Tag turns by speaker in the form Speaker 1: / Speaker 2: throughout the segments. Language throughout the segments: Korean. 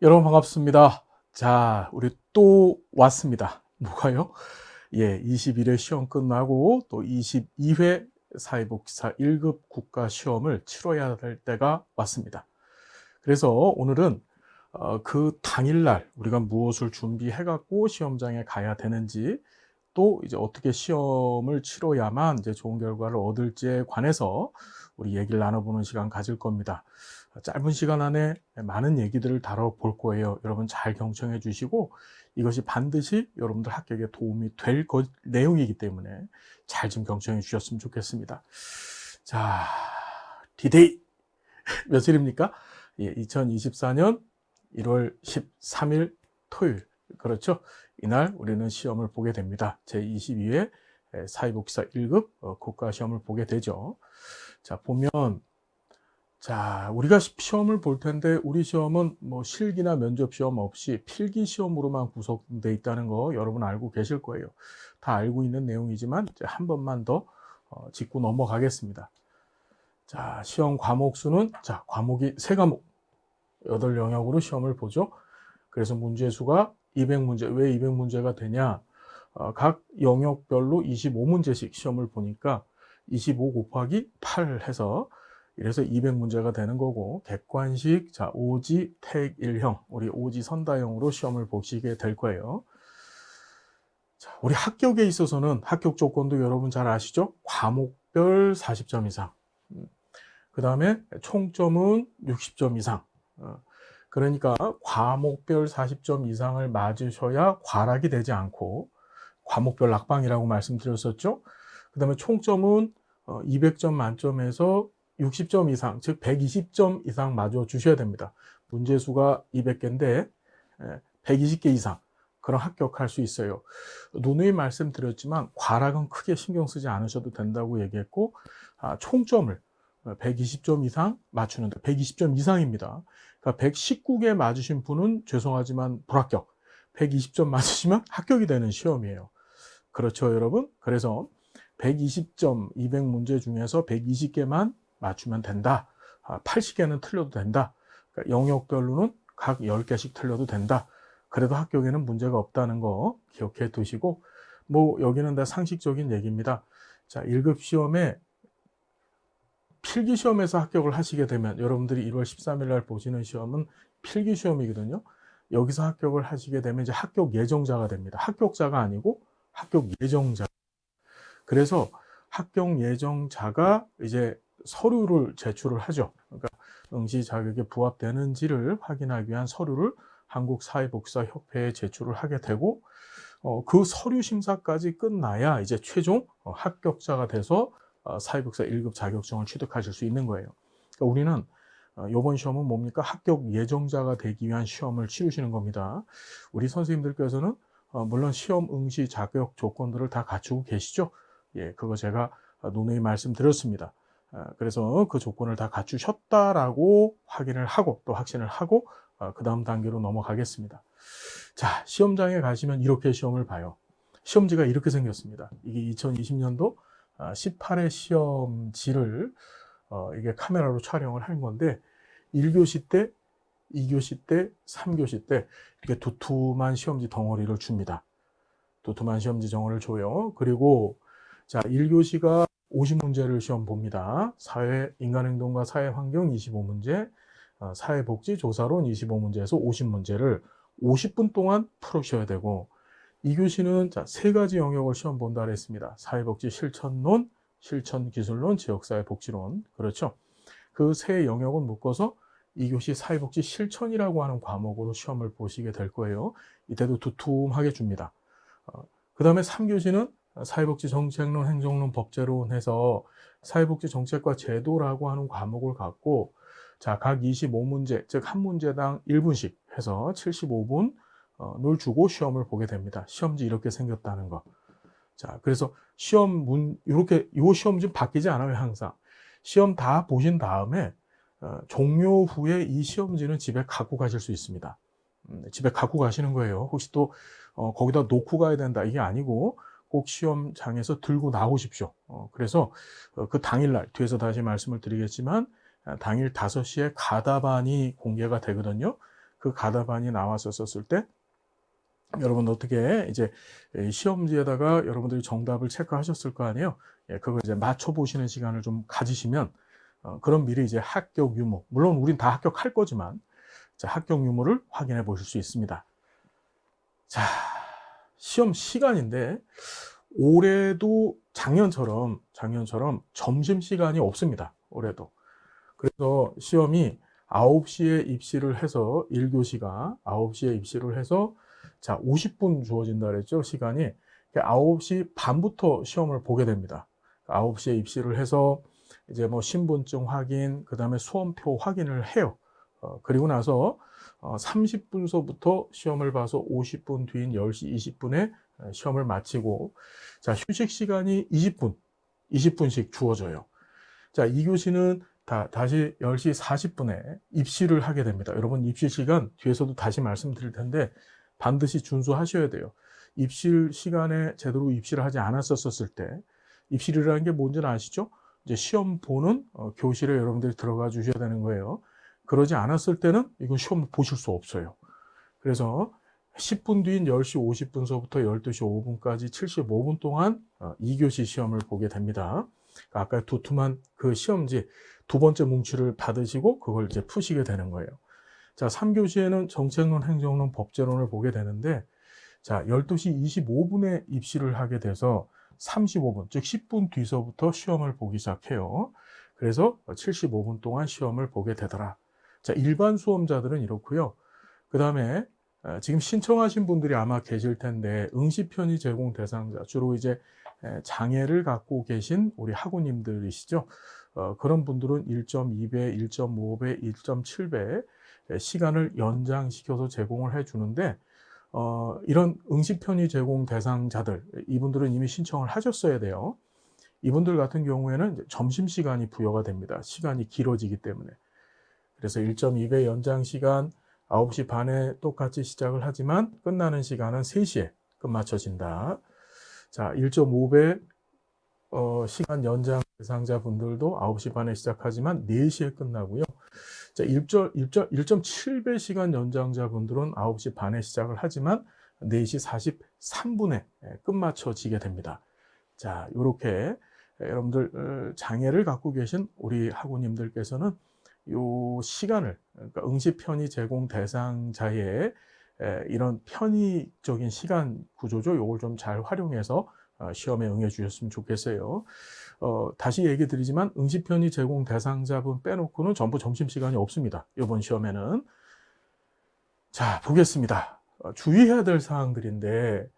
Speaker 1: 여러분 반갑습니다. 자, 우리 또 왔습니다. 뭐가요? 21회 시험 끝나고 또 22회 사회복지사 1급 국가시험을 치러야 될 때가 왔습니다. 그래서 오늘은 그 당일날 우리가 무엇을 준비해갖고 시험장에 가야 되는지, 또 이제 어떻게 시험을 치러야만 이제 좋은 결과를 얻을지에 관해서 우리 얘기를 나눠보는 시간 가질 겁니다. 짧은 시간 안에 많은 얘기들을 다뤄볼 거예요. 여러분 잘 경청해 주시고, 이것이 반드시 여러분들 합격에 도움이 될 내용이기 때문에 잘 좀 경청해 주셨으면 좋겠습니다. 자, 디데이 며칠입니까? 2024년 1월 13일 토요일. 그렇죠? 이날 우리는 시험을 보게 됩니다. 제22회 사회복지사 1급 국가시험을 보게 되죠. 자, 보면, 자, 우리가 시험을 볼 텐데, 우리 시험은 뭐 실기나 면접 시험 없이 필기 시험으로만 구성되어 있다는 거 여러분 알고 계실 거예요. 다 알고 있는 내용이지만 한 번만 더 짚고 넘어가겠습니다. 자, 시험 과목 수는, 자, 과목이 3과목, 8영역으로 시험을 보죠. 그래서 문제 수가 200문제. 왜 200문제가 되냐? 각 영역별로 25문제씩 시험을 보니까 25 곱하기 8 해서, 이래서 200문제가 되는 거고, 객관식, 자, 오지, 택 1형, 우리 오지 선다형으로 시험을 보시게 될 거예요. 자, 우리 합격에 있어서는 합격 조건도 여러분 잘 아시죠? 과목별 40점 이상. 그 다음에 총점은 60점 이상. 그러니까 과목별 40점 이상을 맞으셔야 과락이 되지 않고, 과목별 낙방이라고 말씀드렸었죠. 그 다음에 총점은 200점 만점에서 60점 이상, 즉 120점 이상 맞아 주셔야 됩니다. 문제수가 200개인데 120개 이상, 그럼 합격할 수 있어요. 누누이 말씀드렸지만 과락은 크게 신경 쓰지 않으셔도 된다고 얘기했고, 총점을 120점 이상 맞추는데, 120점 이상입니다. 그러니까 119개 맞으신 분은 죄송하지만 불합격, 120점 맞으시면 합격이 되는 시험이에요. 그렇죠, 여러분? 그래서 120점 200문제 중에서 120개만 맞추면 된다. 80개는 틀려도 된다. 그러니까 영역별로는 각 10개씩 틀려도 된다. 그래도 합격에는 문제가 없다는 거 기억해 두시고, 뭐 여기는 다 상식적인 얘기입니다. 자, 1급 시험에 필기시험에서 합격을 하시게 되면, 여러분들이 1월 13일 날 보시는 시험은 필기시험이거든요. 여기서 합격을 하시게 되면 이제 합격 예정자가 됩니다. 합격자가 아니고 합격 예정자. 그래서 합격 예정자가 이제 서류를 제출을 하죠. 그러니까 응시 자격에 부합되는지를 확인하기 위한 서류를 한국사회복지사협회에 제출을 하게 되고, 그 서류 심사까지 끝나야 이제 최종 합격자가 돼서 사회복지사 1급 자격증을 취득하실 수 있는 거예요. 그러니까 우리는 이번 시험은 뭡니까? 합격 예정자가 되기 위한 시험을 치르시는 겁니다. 우리 선생님들께서는 물론 시험 응시 자격 조건들을 다 갖추고 계시죠. 그거 제가 누누이 말씀드렸습니다. 그래서 그 조건을 다 갖추셨다라고 확인을 하고, 또 확신을 하고, 그 다음 단계로 넘어가겠습니다. 자, 시험장에 가시면 이렇게 시험을 봐요. 시험지가 이렇게 생겼습니다. 이게 2020년도 18회 시험지를 이게 카메라로 촬영을 한 건데, 1교시 때, 2교시 때, 3교시 때 이렇게 두툼한 시험지 덩어리를 줍니다. 두툼한 시험지 덩어리를 줘요. 그리고 자, 1교시가 50문제를 시험 봅니다. 사회, 인간행동과 사회환경 25문제, 사회복지 조사론 25문제에서 50문제를 50분 동안 풀으셔야 되고, 2교시는 자, 3가지 영역을 시험 본다 그랬습니다. 사회복지 실천론, 실천기술론, 지역사회복지론. 그렇죠. 그 3영역은 묶어서 2교시 사회복지 실천이라고 하는 과목으로 시험을 보시게 될 거예요. 이때도 두툼하게 줍니다. 그 다음에 3교시는 사회복지 정책론, 행정론, 법제론 해서 사회복지 정책과 제도라고 하는 과목을 갖고, 자, 각 25문제, 즉 한 문제당 1분씩 해서 75분 을 주고 시험을 보게 됩니다. 시험지 이렇게 생겼다는 거. 자, 그래서 이렇게, 이 시험지 바뀌지 않아요, 항상. 시험 다 보신 다음에, 종료 후에 이 시험지는 집에 갖고 가실 수 있습니다. 집에 갖고 가시는 거예요. 혹시 또, 거기다 놓고 가야 된다, 이게 아니고, 꼭 시험장에서 들고 나오십시오. 그래서 그 당일날, 뒤에서 다시 말씀을 드리겠지만, 당일 5시에 가다반이 공개가 되거든요. 그 가다반이 나왔었을 때 여러분 어떻게 이제 시험지에다가 여러분들이 정답을 체크하셨을 거 아니에요. 예, 그걸 이제 맞춰보시는 시간을 좀 가지시면 그럼 미리 이제 합격 유무, 물론 우린 다 합격할 거지만 자, 합격 유무를 확인해 보실 수 있습니다. 자, 시험 시간인데 올해도 작년처럼 점심시간이 없습니다. 올해도. 그래서 시험이 9시에 입시를 해서 1교시가 9시에 입시를 해서 자 50분 주어진다 그랬죠. 시간이 9시 반부터 시험을 보게 됩니다. 9시에 입시를 해서 이제 뭐 신분증 확인, 그 다음에 수험표 확인을 해요. 그리고 나서 30분서부터 시험을 봐서 50분 뒤인 10시 20분에 시험을 마치고 자 휴식 시간이 20분씩 주어져요. 자 2교시는 다시 10시 40분에 입시를 하게 됩니다. 여러분 입시 시간 뒤에서도 다시 말씀드릴 텐데 반드시 준수하셔야 돼요. 입시 시간에 제대로 입시를 하지 않았었을 때 입시라는 게 뭔지는 아시죠? 이제 시험 보는 교실에 여러분들이 들어가 주셔야 되는 거예요. 그러지 않았을 때는 이건 시험을 보실 수 없어요. 그래서 10분 뒤인 10시 50분서부터 12시 5분까지 75분 동안 2교시 시험을 보게 됩니다. 아까 두툼한 그 시험지 두 번째 뭉치를 받으시고 그걸 이제 푸시게 되는 거예요. 자, 3교시에는 정책론, 행정론, 법제론을 보게 되는데 자, 12시 25분에 입시를 하게 돼서 35분, 즉 10분 뒤서부터 시험을 보기 시작해요. 그래서 75분 동안 시험을 보게 되더라. 자, 일반 수험자들은 이렇고요. 그 다음에 지금 신청하신 분들이 아마 계실 텐데 응시 편의 제공 대상자, 주로 이제 장애를 갖고 계신 우리 학우님들이시죠. 그런 분들은 1.2배, 1.5배, 1.7배 시간을 연장시켜서 제공을 해주는데 이런 응시 편의 제공 대상자들, 이분들은 이미 신청을 하셨어야 돼요. 이분들 같은 경우에는 점심시간이 부여가 됩니다. 시간이 길어지기 때문에. 그래서 1.2배 연장 시간 9시 반에 똑같이 시작을 하지만 끝나는 시간은 3시에 끝마쳐진다. 자, 1.5배 시간 연장 대상자분들도 9시 반에 시작하지만 4시에 끝나고요. 자, 1.7배 시간 연장자분들은 9시 반에 시작을 하지만 4시 43분에 끝마쳐지게 됩니다. 자, 이렇게 여러분들 장애를 갖고 계신 우리 학우님들께서는 이 시간을, 그러니까 응시 편의 제공 대상자의 이런 편의적인 시간 구조죠. 이걸 좀 잘 활용해서 시험에 응해 주셨으면 좋겠어요. 다시 얘기 드리지만 응시 편의 제공 대상자분 빼놓고는 전부 점심시간이 없습니다. 이번 시험에는. 자, 보겠습니다. 주의해야 될 사항들인데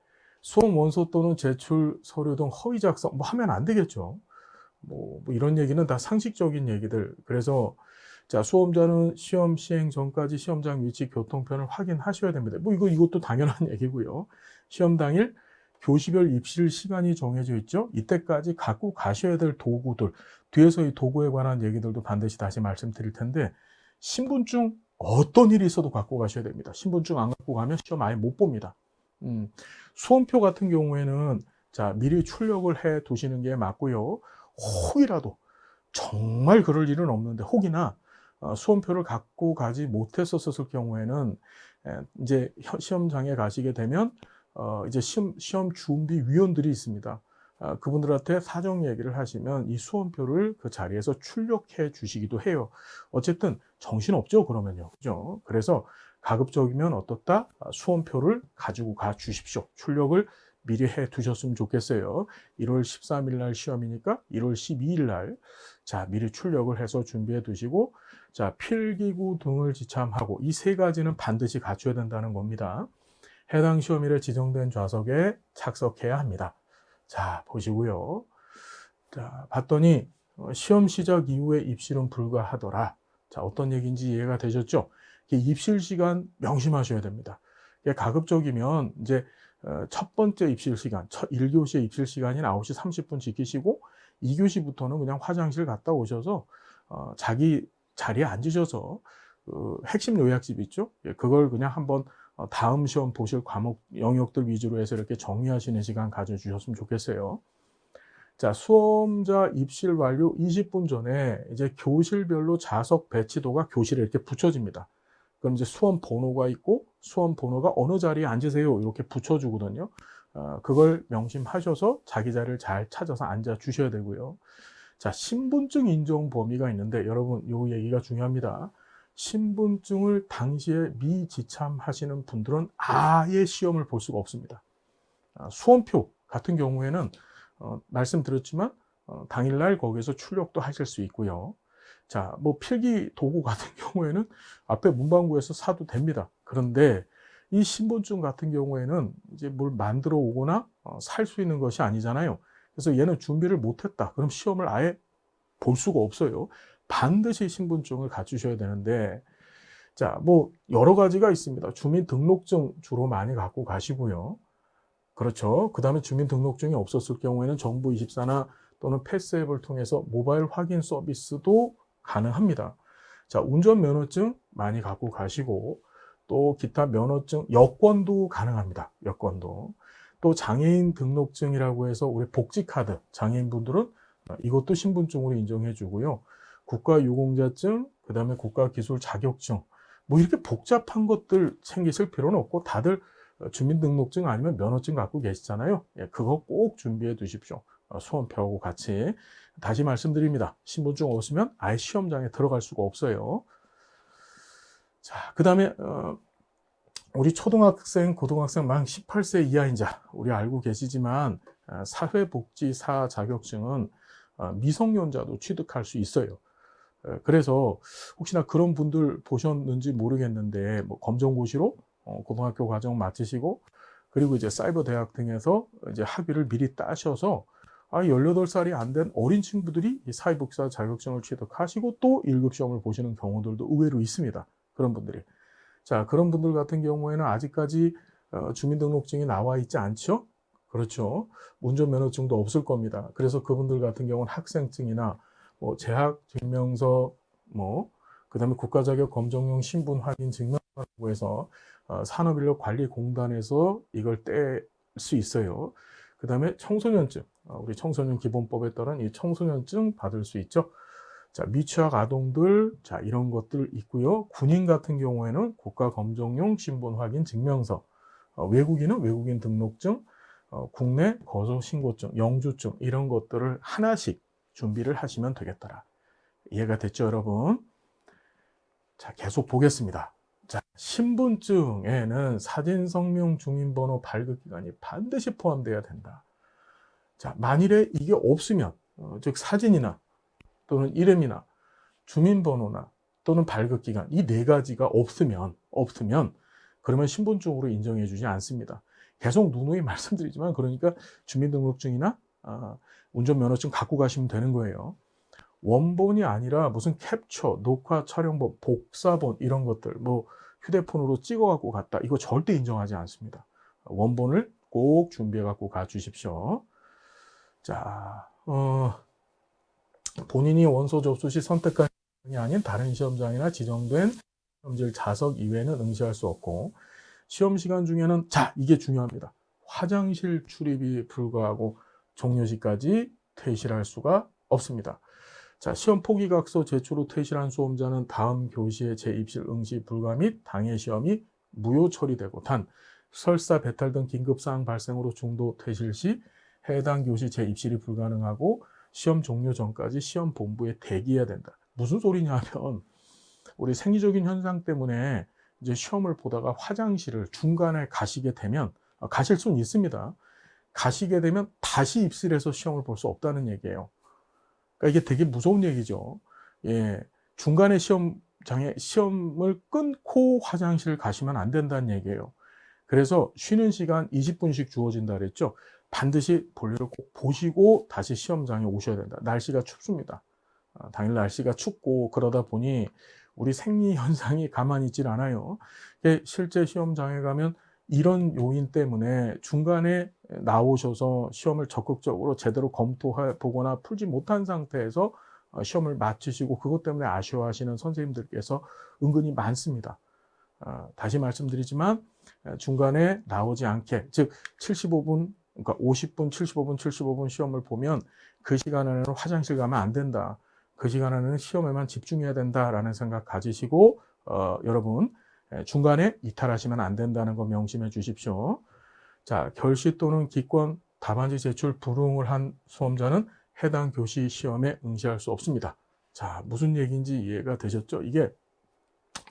Speaker 1: 수험 원서 또는 제출 서류 등 허위 작성 뭐 하면 안 되겠죠. 뭐 이런 얘기는 다 상식적인 얘기들. 그래서 자, 수험자는 시험 시행 전까지 시험장 위치 교통편을 확인하셔야 됩니다. 뭐 이것도 당연한 얘기고요. 시험 당일 교시별 입실 시간이 정해져 있죠. 이때까지 갖고 가셔야 될 도구들, 뒤에서 이 도구에 관한 얘기들도 반드시 다시 말씀드릴 텐데 신분증 어떤 일이 있어도 갖고 가셔야 됩니다. 신분증 안 갖고 가면 시험 아예 못 봅니다. 수험표 같은 경우에는 자, 미리 출력을 해 두시는 게 맞고요. 혹이라도 정말 그럴 일은 없는데 혹이나 수험표를 갖고 가지 못했었을 경우에는 이제 시험장에 가시게 되면 이제 시험 준비 위원들이 있습니다. 그분들한테 사정 얘기를 하시면 이 수험표를 그 자리에서 출력해 주시기도 해요. 어쨌든 정신없죠, 그러면요. 그죠? 그래서 가급적이면 어떻다? 수험표를 가지고 가 주십시오. 출력을 미리 해 두셨으면 좋겠어요. 1월 13일 날 시험이니까 1월 12일 날 자, 미리 출력을 해서 준비해 두시고 자, 필기구 등을 지참하고 이 세 가지는 반드시 갖춰야 된다는 겁니다. 해당 시험일에 지정된 좌석에 착석해야 합니다. 자, 보시고요. 자, 봤더니 시험 시작 이후에 입실은 불가하더라. 자, 어떤 얘기인지 이해가 되셨죠? 입실 시간 명심하셔야 됩니다. 가급적이면 이제 첫 번째 입실 시간, 1교시의 입실 시간인 9시 30분 지키시고 2교시부터는 그냥 화장실 갔다 오셔서 자기 자리에 앉으셔서 핵심 요약집 있죠? 그걸 그냥 한번 다음 시험 보실 과목 영역들 위주로 해서 이렇게 정리하시는 시간 가져주셨으면 좋겠어요. 자, 수험자 입실 완료 20분 전에 이제 교실별로 좌석 배치도가 교실에 이렇게 붙여집니다. 그럼 이제 수험 번호가 있고 수험 번호가 어느 자리에 앉으세요 이렇게 붙여주거든요. 그걸 명심하셔서 자기 자리를 잘 찾아서 앉아 주셔야 되고요. 자, 신분증 인정 범위가 있는데 여러분 요 얘기가 중요합니다. 신분증을 당시에 미지참하시는 분들은 아예 시험을 볼 수가 없습니다. 수험표 같은 경우에는 말씀드렸지만 당일날 거기에서 출력도 하실 수 있고요. 자, 뭐 필기 도구 같은 경우에는 앞에 문방구에서 사도 됩니다. 그런데 이 신분증 같은 경우에는 이제 뭘 만들어 오거나 살 수 있는 것이 아니잖아요. 그래서 얘는 준비를 못했다. 그럼 시험을 아예 볼 수가 없어요. 반드시 신분증을 갖추셔야 되는데, 자, 뭐 여러 가지가 있습니다. 주민등록증 주로 많이 갖고 가시고요. 그렇죠. 그 다음에 주민등록증이 없었을 경우에는 정부24나 또는 패스앱을 통해서 모바일 확인 서비스도 가능합니다. 자, 운전면허증 많이 갖고 가시고 또 기타 면허증, 여권도 가능합니다. 여권도. 또 장애인 등록증이라고 해서 우리 복지카드, 장애인분들은 이것도 신분증으로 인정해 주고요. 국가유공자증, 그 다음에 국가기술 자격증, 뭐 이렇게 복잡한 것들 챙기실 필요는 없고 다들 주민등록증 아니면 면허증 갖고 계시잖아요. 예, 그거 꼭 준비해 두십시오. 수험표하고 같이. 다시 말씀드립니다. 신분증 없으면 아예 시험장에 들어갈 수가 없어요. 자, 그 다음에 우리 초등학생, 고등학생 만 18세 이하인 자, 우리 알고 계시지만 사회복지사 자격증은 미성년자도 취득할 수 있어요. 그래서 혹시나 그런 분들 보셨는지 모르겠는데 뭐 검정고시로 고등학교 과정 마치시고 그리고 이제 사이버 대학 등에서 이제 학위를 미리 따셔서 18살이 안 된 어린 친구들이 이 사회복지사 자격증을 취득하시고 또 1급 시험을 보시는 경우들도 의외로 있습니다. 그런 분들이. 자, 그런 분들 같은 경우에는 아직까지 주민등록증이 나와 있지 않죠? 그렇죠. 운전면허증도 없을 겁니다. 그래서 그분들 같은 경우는 학생증이나 뭐 재학 증명서, 뭐 그다음에 국가자격 검정용 신분 확인 증명서라고 해서 산업인력관리공단에서 이걸 뗄 수 있어요. 그다음에 청소년증, 우리 청소년 기본법에 따른 이 청소년증 받을 수 있죠. 자, 미취학 아동들, 자, 이런 것들 있고요. 군인 같은 경우에는 국가검정용 신분 확인 증명서, 외국인은 외국인 등록증, 국내 거소신고증, 영주증 이런 것들을 하나씩 준비를 하시면 되겠더라. 이해가 됐죠, 여러분? 자, 계속 보겠습니다. 자, 신분증에는 사진, 성명, 주민번호, 발급기간이 반드시 포함되어야 된다. 자, 만일에 이게 없으면, 즉 사진이나 또는 이름이나 주민번호나 또는 발급기간 이 네 가지가 없으면 그러면 신분증으로 인정해 주지 않습니다. 계속 누누이 말씀드리지만 그러니까 주민등록증이나 운전면허증 갖고 가시면 되는 거예요. 원본이 아니라 무슨 캡처, 녹화, 촬영본, 복사본 이런 것들 뭐 휴대폰으로 찍어 갖고 갔다 이거 절대 인정하지 않습니다. 원본을 꼭 준비해 갖고 가 주십시오. 자, 본인이 원서 접수 시 선택한 시험이 아닌 다른 시험장이나 지정된 시험지 좌석 이외에는 응시할 수 없고 시험 시간 중에는 자 이게 중요합니다. 화장실 출입이 불가하고 종료 시까지 퇴실할 수가 없습니다. 자, 시험 포기각서 제출 후 퇴실한 수험자는 다음 교시에 재입실 응시 불가 및 당해 시험이 무효 처리되고 단 설사 배탈 등 긴급사항 발생으로 중도 퇴실 시 해당 교시 재입실이 불가능하고 시험 종료 전까지 시험 본부에 대기해야 된다. 무슨 소리냐면 우리 생리적인 현상 때문에 이제 시험을 보다가 화장실을 중간에 가시게 되면 가실 수는 있습니다. 가시게 되면 다시 입실해서 시험을 볼 수 없다는 얘기예요. 그러니까 이게 되게 무서운 얘기죠. 예, 중간에 시험을 끊고 화장실 가시면 안 된다는 얘기예요. 그래서 쉬는 시간 20분씩 주어진다 그랬죠. 반드시 볼일을 꼭 보시고 다시 시험장에 오셔야 된다. 날씨가 춥습니다. 당일 날씨가 춥고 그러다 보니 우리 생리 현상이 가만히 있질 않아요. 실제 시험장에 가면 이런 요인 때문에 중간에 나오셔서 시험을 적극적으로 제대로 검토해보거나 풀지 못한 상태에서 시험을 마치시고 그것 때문에 아쉬워하시는 선생님들께서 은근히 많습니다. 다시 말씀드리지만 중간에 나오지 않게 즉 75분 그러니까 50분, 75분 시험을 보면 그 시간 안에는 화장실 가면 안 된다. 그 시간 안에는 시험에만 집중해야 된다라는 생각 가지시고 여러분 중간에 이탈하시면 안 된다는 거 명심해 주십시오. 자, 결시 또는 기권 답안지 제출 불응을 한 수험자는 해당 교시 시험에 응시할 수 없습니다. 자, 무슨 얘기인지 이해가 되셨죠? 이게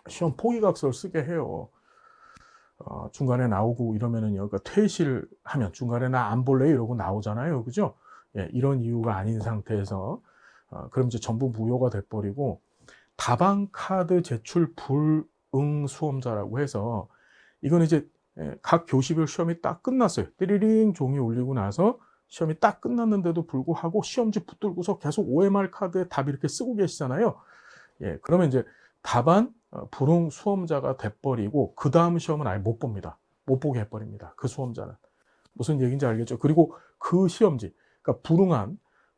Speaker 1: 시험 포기각서를 쓰게 해요. 중간에 나오고 이러면은요, 그러니까 퇴실을 하면 중간에 나 안 볼래 이러고 나오잖아요. 그죠? 예, 이런 이유가 아닌 상태에서, 그럼 이제 전부 무효가 돼버리고, 답안 카드 제출 불응 수험자라고 해서, 이건 이제 각 교시별 시험이 딱 끝났어요. 띠리링 종이 울리고 나서 시험이 딱 끝났는데도 불구하고 시험지 붙들고서 계속 OMR 카드에 답 이렇게 쓰고 계시잖아요. 예, 그러면 이제 답안 불응 수험자가 돼버리고 그 다음 시험은 아예 못 봅니다. 못 보게 해버립니다. 그 수험자는. 무슨 얘기인지 알겠죠? 그리고 그 시험지, 그러니까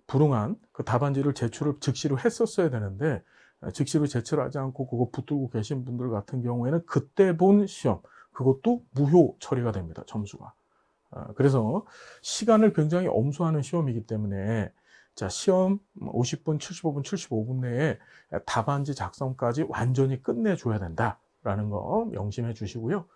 Speaker 1: 불응한 그 답안지를 제출을 즉시로 했었어야 되는데 즉시로 제출하지 않고 그거 붙들고 계신 분들 같은 경우에는 그때 본 시험, 그것도 무효 처리가 됩니다. 점수가. 그래서 시간을 굉장히 엄수하는 시험이기 때문에 자, 시험 50분, 75분, 75분 내에 답안지 작성까지 완전히 끝내줘야 된다라는 거 명심해 주시고요.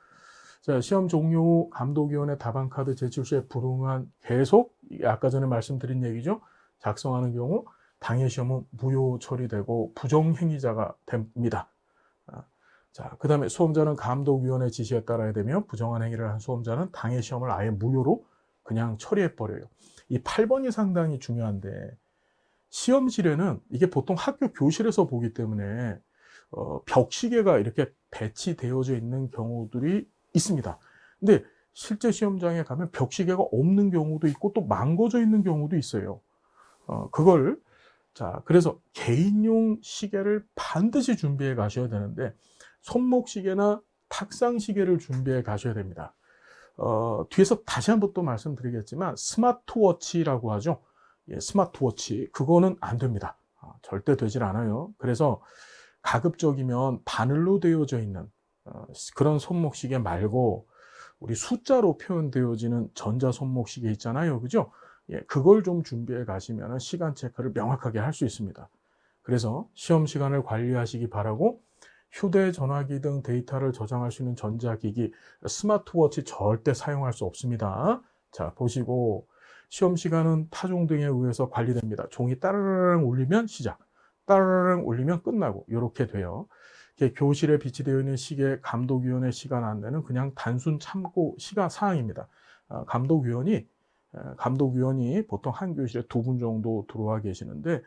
Speaker 1: 자, 시험 종료 후 감독위원회 답안카드 제출 시에 불응한 계속 아까 전에 말씀드린 얘기죠. 작성하는 경우 당해 시험은 무효 처리되고 부정행위자가 됩니다. 자, 그 다음에 수험자는 감독위원회 지시에 따라야 되며 부정한 행위를 한 수험자는 당해 시험을 아예 무효로 그냥 처리해버려요. 이 8번이 상당히 중요한데 시험실에는 이게 보통 학교 교실에서 보기 때문에 벽시계가 이렇게 배치되어져 있는 경우들이 있습니다. 근데 실제 시험장에 가면 벽시계가 없는 경우도 있고 또 망가져 있는 경우도 있어요. 그걸 자, 그래서 개인용 시계를 반드시 준비해 가셔야 되는데 손목 시계나 탁상 시계를 준비해 가셔야 됩니다. 뒤에서 다시 한번 또 말씀드리겠지만 스마트워치라고 하죠. 예, 스마트워치 그거는 안 됩니다. 절대 되질 않아요. 그래서 가급적이면 바늘로 되어져 있는 그런 손목 시계 말고 우리 숫자로 표현되어지는 전자 손목 시계 있잖아요. 그죠? 예, 그걸 좀 준비해 가시면 시간 체크를 명확하게 할 수 있습니다. 그래서 시험 시간을 관리하시기 바라고 휴대전화기 등 데이터를 저장할 수 있는 전자기기, 스마트워치 절대 사용할 수 없습니다. 자, 보시고 시험 시간은 타종 등에 의해서 관리됩니다. 종이 따르릉 울리면 시작, 따르릉 울리면 끝나고 이렇게 돼요. 교실에 비치되어 있는 시계 감독위원회 시간 안내는 그냥 단순 참고 시간 사항입니다. 감독위원이 보통 한 교실에 2분 정도 들어와 계시는데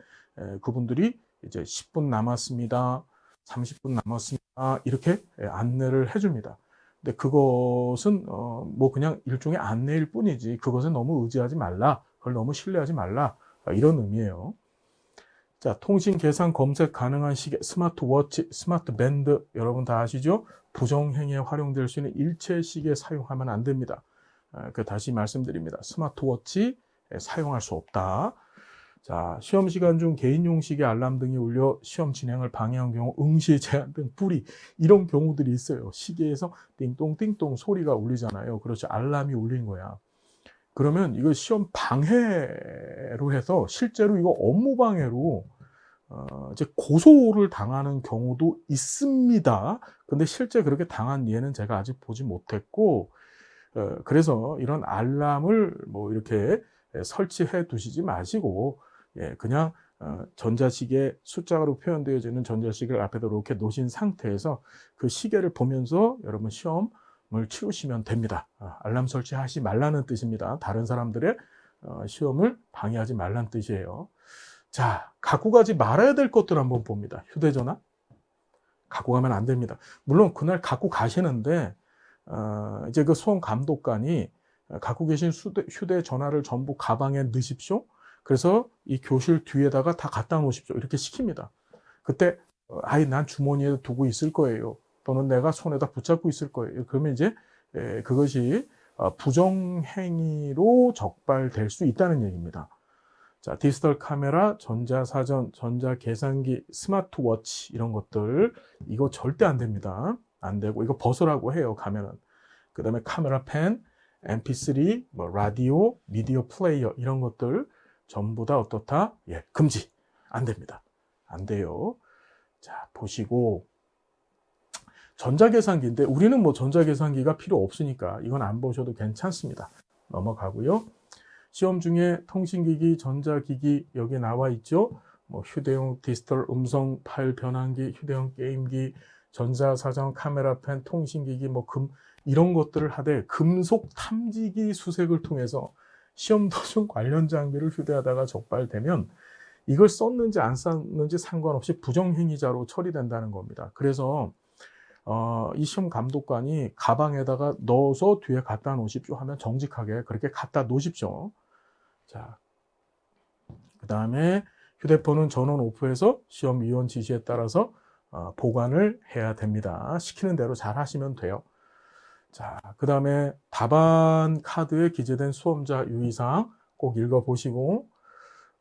Speaker 1: 그분들이 이제 10분 남았습니다. 30분 남았습니다. 이렇게 안내를 해줍니다. 근데 그것은 뭐 그냥 일종의 안내일 뿐이지 그것은 너무 의지하지 말라. 그걸 너무 신뢰하지 말라. 이런 의미예요. 자, 통신 계산 검색 가능한 시계, 스마트워치, 스마트밴드 여러분 다 아시죠? 부정행위에 활용될 수 있는 일체 시계 사용하면 안 됩니다. 다시 말씀드립니다. 스마트워치 사용할 수 없다. 자, 시험 시간 중 개인용 시계 알람 등이 울려 시험 진행을 방해한 경우 응시 제한 등 불이익 이런 경우들이 있어요. 시계에서 띵똥띵똥 소리가 울리잖아요. 그렇죠. 알람이 울린 거야. 그러면 이거 시험 방해로 해서 실제로 이거 업무 방해로 이제 고소를 당하는 경우도 있습니다. 근데 실제 그렇게 당한 예는 제가 아직 보지 못했고 그래서 이런 알람을 뭐 이렇게 설치해 두시지 마시고 예, 그냥 전자시계 숫자로 표현되어지는 전자시계를 앞에다 이렇게 놓으신 상태에서 그 시계를 보면서 여러분 시험을 치르시면 됩니다. 알람 설치하지 말라는 뜻입니다. 다른 사람들의 시험을 방해하지 말라는 뜻이에요. 자, 갖고 가지 말아야 될 것들 한번 봅니다. 휴대전화 갖고 가면 안 됩니다. 물론 그날 갖고 가시는데 이제 그 수험 감독관이 갖고 계신 휴대전화를 전부 가방에 넣으십시오. 그래서 이 교실 뒤에다가 다 갖다 놓으십시오. 이렇게 시킵니다. 그때 난 주머니에 두고 있을 거예요. 또는 내가 손에다 붙잡고 있을 거예요. 그러면 이제 그것이 부정행위로 적발될 수 있다는 얘기입니다. 자, 디지털 카메라, 전자사전, 전자계산기, 스마트워치 이런 것들 이거 절대 안 됩니다. 안 되고 이거 벗으라고 해요. 가면은. 그 다음에 카메라 펜, MP3, 뭐 라디오, 미디어 플레이어 이런 것들 전부 다 어떻다? 예, 금지. 안 됩니다. 안 돼요. 자, 보시고 전자계산기인데 우리는 뭐 전자계산기가 필요 없으니까 이건 안 보셔도 괜찮습니다. 넘어가고요. 시험 중에 통신기기, 전자기기 여기 나와 있죠. 뭐 휴대용 디지털 음성 파일 변환기, 휴대용 게임기, 전자사전, 카메라펜, 통신기기, 뭐 이런 것들을 하되 금속 탐지기 수색을 통해서 시험 도중 관련 장비를 휴대하다가 적발되면 이걸 썼는지 안 썼는지 상관없이 부정행위자로 처리된다는 겁니다. 그래서 이 시험 감독관이 가방에다가 넣어서 뒤에 갖다 놓으십시오 하면 정직하게 그렇게 갖다 놓으십시오. 자, 그 다음에 휴대폰은 전원 오프해서 시험위원 지시에 따라서 보관을 해야 됩니다. 시키는 대로 잘 하시면 돼요. 자, 그 다음에 답안 카드에 기재된 수험자 유의사항 꼭 읽어보시고,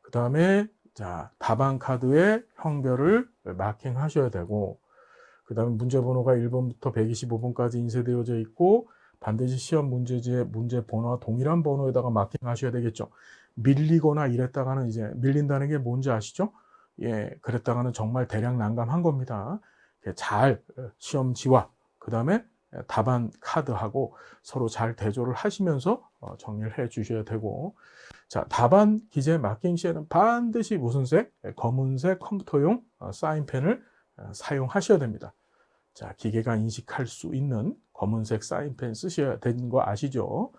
Speaker 1: 그 다음에 자, 답안 카드에 형별을 마킹하셔야 되고, 그 다음에 문제 번호가 1번부터 125번까지 인쇄되어져 있고, 반드시 시험 문제지의 문제 번호와 동일한 번호에다가 마킹하셔야 되겠죠. 밀리거나 이랬다가는 이제 밀린다는 게 뭔지 아시죠? 예, 그랬다가는 정말 대량 난감한 겁니다. 잘 시험지와 그 다음에 답안 카드하고 서로 잘 대조를 하시면서 정리를 해 주셔야 되고, 자, 답안 기재 마킹 시에는 반드시 무슨 색? 검은색 컴퓨터용 사인펜을 사용하셔야 됩니다. 자, 기계가 인식할 수 있는 검은색 사인펜 쓰셔야 되는 거 아시죠?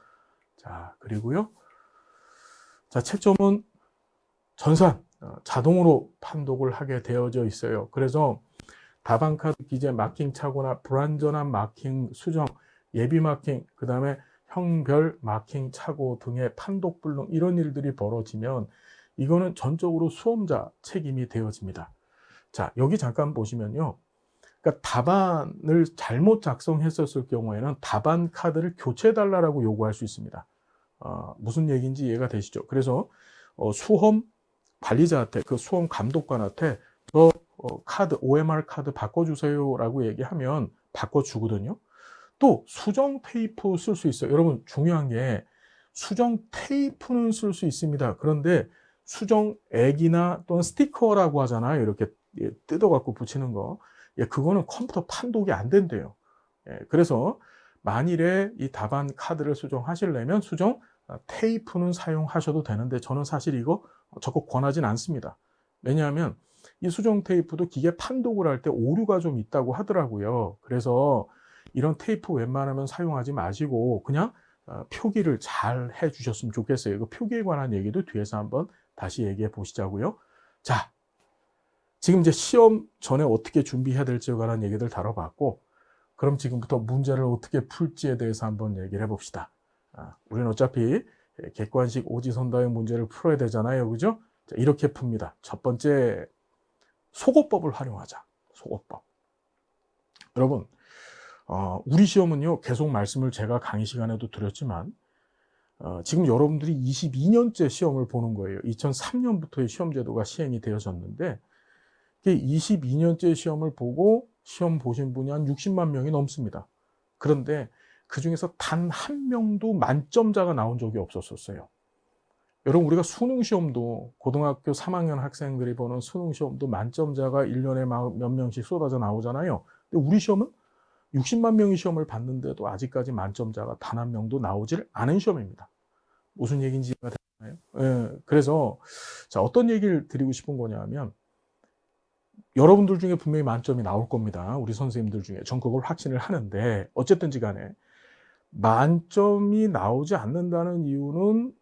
Speaker 1: 자, 그리고요. 자, 채점은 전산, 자동으로 판독을 하게 되어져 있어요. 그래서 답안카드 기재 마킹 착오나 불완전한 마킹 수정, 예비 마킹, 그 다음에 형별 마킹 착오 등의 판독 불능 이런 일들이 벌어지면 이거는 전적으로 수험자 책임이 되어집니다. 자, 여기 잠깐 보시면요. 그러니까 답안을 잘못 작성했었을 경우에는 답안 카드를 교체해달라고 요구할 수 있습니다. 무슨 얘기인지 이해가 되시죠? 그래서 수험 관리자한테, 그 수험 감독관한테 카드, OMR 카드 바꿔주세요라고 얘기하면 바꿔주거든요. 또 수정 테이프 쓸 수 있어요. 여러분 중요한 게 수정 테이프는 쓸 수 있습니다. 그런데 수정액이나 또는 스티커라고 하잖아요. 이렇게 뜯어갖고 붙이는 거. 예, 그거는 컴퓨터 판독이 안 된대요. 예, 그래서 만일에 이 답안 카드를 수정하시려면 수정 테이프는 사용하셔도 되는데 저는 사실 이거 적극 권하진 않습니다. 왜냐하면 이 수정 테이프도 기계 판독을 할 때 오류가 좀 있다고 하더라고요. 그래서 이런 테이프 웬만하면 사용하지 마시고 그냥 표기를 잘 해주셨으면 좋겠어요. 그 표기에 관한 얘기도 뒤에서 한번 다시 얘기해 보시자고요. 자, 지금 이제 시험 전에 어떻게 준비해야 될지에 관한 얘기들 다뤄봤고, 그럼 지금부터 문제를 어떻게 풀지에 대해서 한번 얘기를 해봅시다. 우리는 어차피 객관식 오지선다형 문제를 풀어야 되잖아요. 그죠? 자, 이렇게 풉니다. 첫 번째, 속어법을 활용하자. 속어법. 여러분, 우리 시험은요, 계속 말씀을 제가 강의 시간에도 드렸지만, 지금 여러분들이 22년째 시험을 보는 거예요. 2003년부터의 시험 제도가 시행이 되어졌는데, 22년째 시험을 보고 시험 보신 분이 한 60만 명이 넘습니다. 그런데 그 중에서 단 한 명도 만점자가 나온 적이 없었어요. 여러분, 우리가 수능시험도 고등학교 3학년 학생들이 보는 수능시험도 만점자가 1년에 몇 명씩 쏟아져 나오잖아요. 근데 우리 시험은 60만 명이 시험을 봤는데도 아직까지 만점자가 단 한 명도 나오질 않은 시험입니다. 무슨 얘기인지 이해가 되나요? 예, 그래서 자, 어떤 얘기를 드리고 싶은 거냐면 여러분들 중에 분명히 만점이 나올 겁니다. 우리 선생님들 중에. 전 그걸 확신을 하는데 어쨌든지 간에 만점이 나오지 않는다는 이유는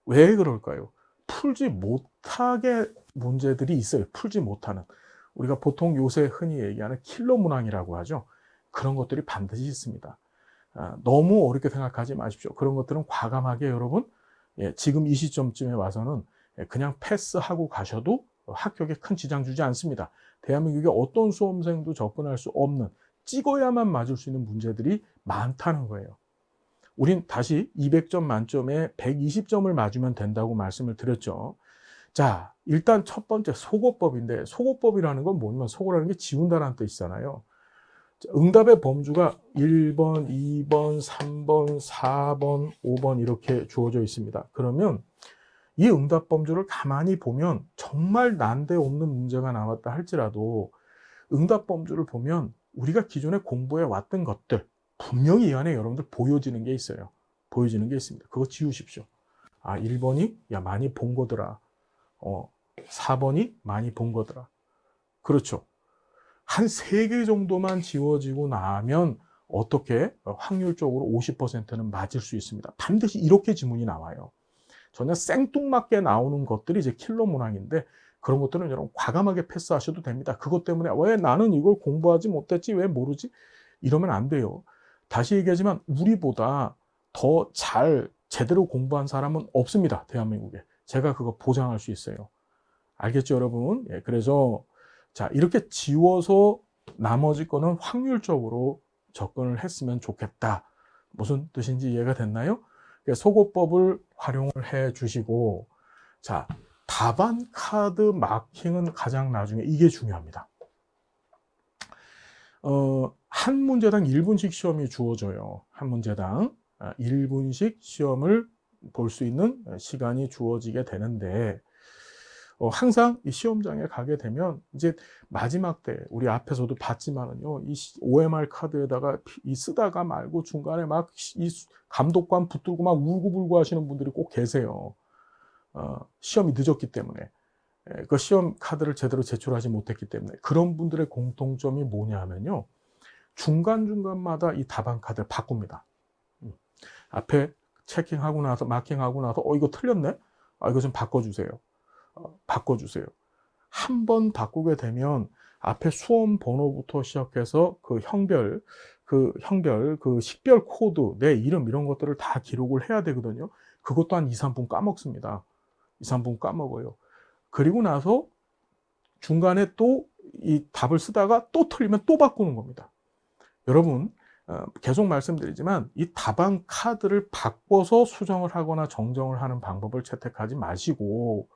Speaker 1: 왜 그럴까요? 풀지 못하게 문제들이 있어요. 풀지 못하는. 우리가 보통 요새 흔히 얘기하는 킬러 문항이라고 하죠. 그런 것들이 반드시 있습니다. 너무 어렵게 생각하지 마십시오. 그런 것들은 과감하게 여러분, 지금 이 시점쯤에 와서는 그냥 패스하고 가셔도 합격에 큰 지장 주지 않습니다. 대한민국에 어떤 수험생도 접근할 수 없는 찍어야만 맞을 수 있는 문제들이 많다는 거예요. 우린 다시 200점 만점에 120점을 맞으면 된다고 말씀을 드렸죠. 자, 일단 첫 번째 속어법인데 속어법이라는 건 뭐냐면 속어라는 게 지운다라는 뜻이잖아요. 응답의 범주가 1번, 2번, 3번, 4번, 5번 이렇게 주어져 있습니다. 그러면 이 응답 범주를 가만히 보면 정말 난데없는 문제가 나왔다 할지라도 응답 범주를 보면 우리가 기존에 공부해 왔던 것들 분명히 이 안에 여러분들 보여지는 게 있어요. 보여지는 게 있습니다. 그거 지우십시오. 1번이 야 많이 본 거더라. 4번이 많이 본 거더라. 그렇죠. 한 3개 정도만 지워지고 나면 어떻게 확률적으로 50%는 맞을 수 있습니다. 반드시 이렇게 지문이 나와요. 전혀 생뚱맞게 나오는 것들이 이제 킬러 문항인데 그런 것들은 여러분 과감하게 패스하셔도 됩니다. 그것 때문에 왜 나는 이걸 공부하지 못했지? 왜 모르지? 이러면 안 돼요. 다시 얘기하지만 우리보다 더 잘 제대로 공부한 사람은 없습니다. 대한민국에. 제가 그거 보장할 수 있어요. 알겠죠, 여러분? 예, 그래서 자 이렇게 지워서 나머지 거는 확률적으로 접근을 했으면 좋겠다. 무슨 뜻인지 이해가 됐나요? 소거법을 활용을 해 주시고 자 답안 카드 마킹은 가장 나중에 이게 중요합니다. 한 문제당 1분씩 시험이 주어져요. 한 문제당 1분씩 시험을 볼 수 있는 시간이 주어지게 되는데 항상 이 시험장에 가게 되면 이제 마지막 때 우리 앞에서도 봤지만은요 이 OMR 카드에다가 이 쓰다가 말고 중간에 막 이 감독관 붙들고 막 울고불고 하시는 분들이 꼭 계세요. 시험이 늦었기 때문에 그 시험 카드를 제대로 제출하지 못했기 때문에 그런 분들의 공통점이 뭐냐면요 중간중간마다 이 답안 카드를 바꿉니다. 앞에 체킹하고 나서 마킹하고 나서 이거 틀렸네? 이거 좀 바꿔주세요. 바꿔주세요. 한 번 바꾸게 되면 앞에 수험 번호부터 시작해서 그 형별, 그 식별 코드, 내 이름 이런 것들을 다 기록을 해야 되거든요. 그것도 한 2, 3분 까먹습니다. 2, 3분 까먹어요. 그리고 나서 중간에 또 이 답을 쓰다가 또 틀리면 또 바꾸는 겁니다. 여러분 계속 말씀드리지만 이 답안 카드를 바꿔서 수정을 하거나 정정을 하는 방법을 채택하지 마시고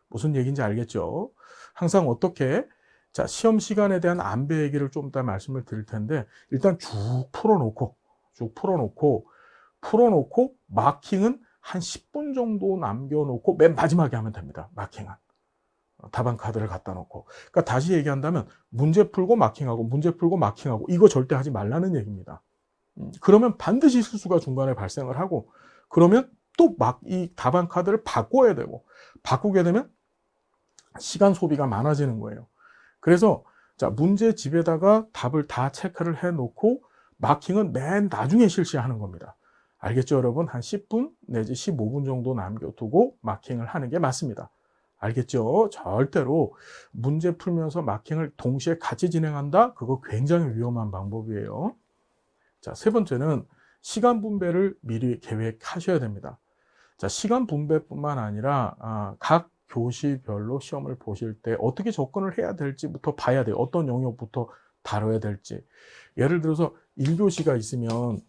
Speaker 1: 무슨 얘기인지 알겠죠? 항상 어떻게 자 시험 시간에 대한 안배 얘기를 좀 이따 말씀을 드릴 텐데 일단 쭉 풀어놓고 마킹은 한 10분 정도 남겨놓고 맨 마지막에 하면 됩니다. 마킹은 답안 카드를 갖다 놓고 그러니까 다시 얘기한다면 문제 풀고 마킹하고 이거 절대 하지 말라는 얘기입니다. 그러면 반드시 실수가 중간에 발생을 하고 그러면 또 막 이 답안 카드를 바꿔야 되고 바꾸게 되면 시간 소비가 많아지는 거예요. 그래서 자 문제집에다가 답을 다 체크를 해놓고 마킹은 맨 나중에 실시하는 겁니다. 알겠죠, 여러분? 한 10분 내지 15분 정도 남겨두고 마킹을 하는 게 맞습니다. 알겠죠? 절대로 문제 풀면서 마킹을 동시에 같이 진행한다? 그거 굉장히 위험한 방법이에요. 자, 세 번째는 시간 분배를 미리 계획하셔야 됩니다. 자, 시간 분배뿐만 아니라 각 교시별로 시험을 보실 때 어떻게 접근을 해야 될지부터 봐야 돼요. 어떤 영역부터 다뤄야 될지. 예를 들어서 1교시가 있으면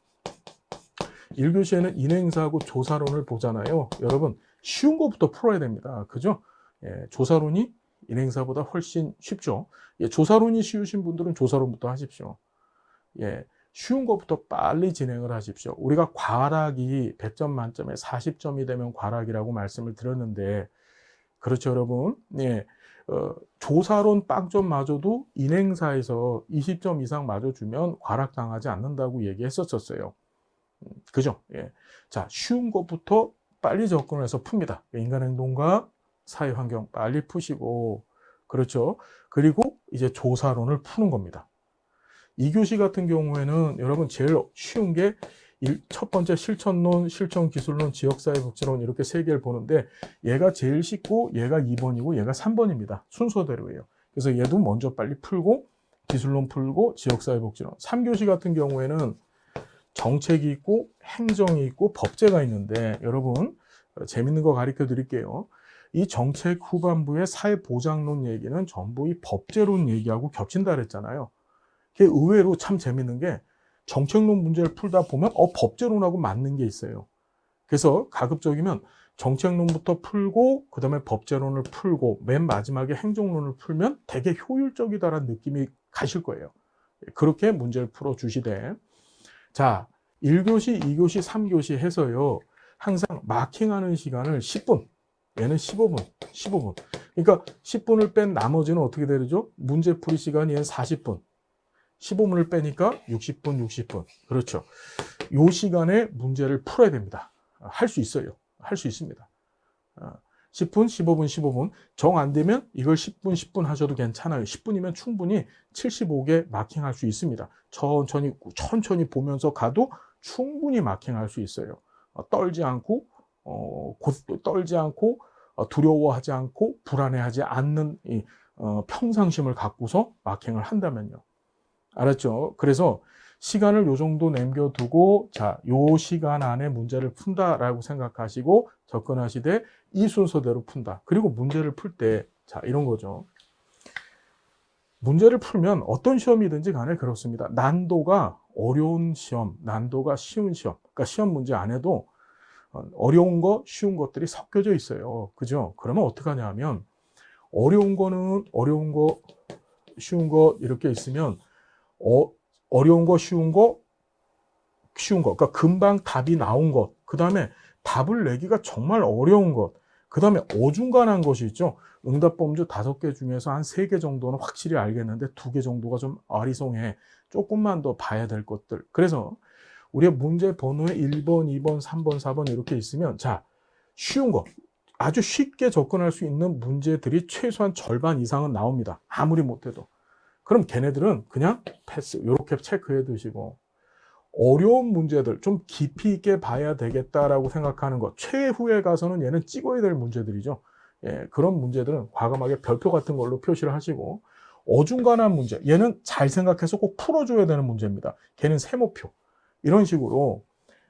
Speaker 1: 1교시에는 인행사하고 조사론을 보잖아요. 여러분 쉬운 것부터 풀어야 됩니다. 그죠? 예, 조사론이 인행사보다 훨씬 쉽죠. 예, 조사론이 쉬우신 분들은 조사론부터 하십시오. 예, 쉬운 것부터 빨리 진행을 하십시오. 우리가 과락이 100점 만점에 40점이 되면 과락이라고 말씀을 드렸는데 그렇죠, 여러분? 예, 조사론 빵점 맞아도 인행사에서 20점 이상 맞아주면 과락당하지 않는다고 얘기했었어요. 그죠? 예. 자, 쉬운 것부터 빨리 접근을 해서 풉니다. 인간행동과 사회환경 빨리 푸시고, 그렇죠? 그리고 이제 조사론을 푸는 겁니다. 2교시 같은 경우에는 여러분 제일 쉬운 게 첫 번째 실천론, 실천기술론, 지역사회복지론 이렇게 3개를 보는데 얘가 제일 쉽고 얘가 2번이고 얘가 3번입니다. 순서대로예요. 그래서 얘도 먼저 빨리 풀고 기술론 풀고 지역사회복지론. 3교시 같은 경우에는 정책이 있고 행정이 있고 법제가 있는데 여러분 재밌는 거 가르쳐 드릴게요. 이 정책 후반부의 사회보장론 얘기는 전부 이 법제론 얘기하고 겹친다 그랬잖아요. 그게 의외로 참 재밌는 게 정책론 문제를 풀다 보면 법제론하고 맞는 게 있어요. 그래서 가급적이면 정책론부터 풀고 그 다음에 법제론을 풀고 맨 마지막에 행정론을 풀면 되게 효율적이다라는 느낌이 가실 거예요. 그렇게 문제를 풀어주시되 자 1교시, 2교시, 3교시 해서요 항상 마킹하는 시간을 10분 얘는 15분 그러니까 10분을 뺀 나머지는 어떻게 되죠? 문제풀이 시간이 40분 15분을 빼니까 60분, 60분. 그렇죠. 요 시간에 문제를 풀어야 됩니다. 할 수 있어요. 할 수 있습니다. 10분, 15분, 15분. 정 안 되면 이걸 10분, 10분 하셔도 괜찮아요. 10분이면 충분히 75개 마킹할 수 있습니다. 천천히 보면서 가도 충분히 마킹할 수 있어요. 떨지 않고, 떨지 않고, 두려워하지 않고, 불안해하지 않는 평상심을 갖고서 마킹을 한다면요. 알았죠? 그래서 시간을 요 정도 남겨두고, 자, 요 시간 안에 문제를 푼다라고 생각하시고 접근하시되 이 순서대로 푼다. 그리고 문제를 풀 때, 자, 이런 거죠. 문제를 풀면 어떤 시험이든지 간에 그렇습니다. 난도가 어려운 시험, 난도가 쉬운 시험. 그러니까 시험 문제 안에도 어려운 거, 쉬운 것들이 섞여져 있어요. 그죠? 그러면 어떻게 하냐 하면, 어려운 거는 어려운 거, 쉬운 거 이렇게 있으면, 어려운 거, 쉬운 거, 그러니까 금방 답이 나온 것, 그 다음에 답을 내기가 정말 어려운 것, 그 다음에 어중간한 것이 있죠. 응답 범주 5개 중에서 한 3개 정도는 확실히 알겠는데 2개 정도가 좀 아리송해. 조금만 더 봐야 될 것들. 그래서 우리의 문제 번호에 1번, 2번, 3번, 4번 이렇게 있으면, 자, 쉬운 거, 아주 쉽게 접근할 수 있는 문제들이 최소한 절반 이상은 나옵니다. 아무리 못해도. 그럼 걔네들은 그냥 패스, 이렇게 체크해 두시고, 어려운 문제들, 좀 깊이 있게 봐야 되겠다라고 생각하는 것, 최후에 가서는 얘는 찍어야 될 문제들이죠. 예, 그런 문제들은 과감하게 별표 같은 걸로 표시를 하시고, 어중간한 문제, 얘는 잘 생각해서 꼭 풀어줘야 되는 문제입니다. 걔는 세모표. 이런 식으로